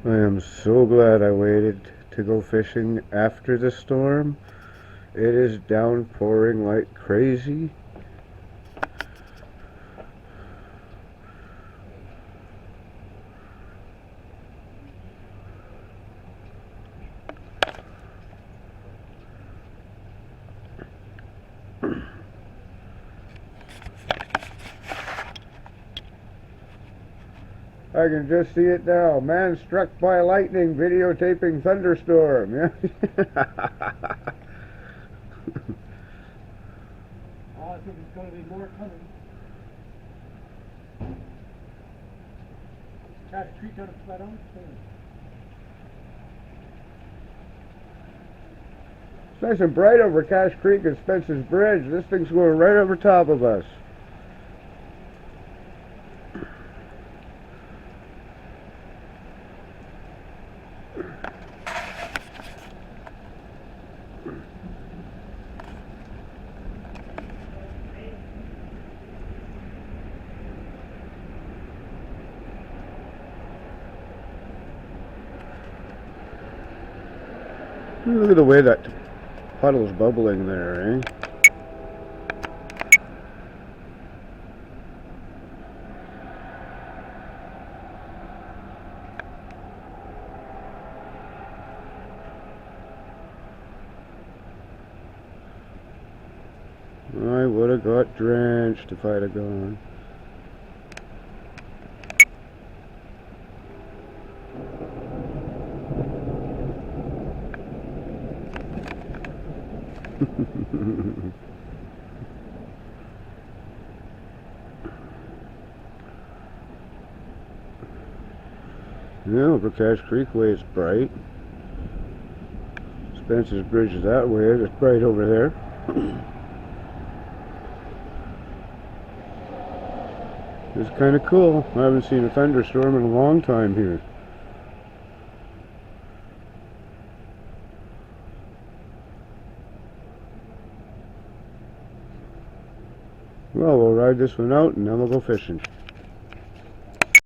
I am so glad I waited to go fishing after the storm. It is downpouring like crazy. I can just see it now. Man struck by lightning videotaping thunderstorm. Yeah. Oh, I think there's going to be more coming. Cache Creek out of Flat It's nice and bright over Cache Creek and Spencer's Bridge. This thing's going right over top of us. Look at the way that puddle's bubbling there, eh? I would have got drenched if I'd have gone. Yeah, over Cache Creek way it's bright. Spencer's Bridge is that way. It's bright over there. It's kind of cool. I haven't seen a thunderstorm in a long time here. Well, we'll ride this one out and then we'll go fishing.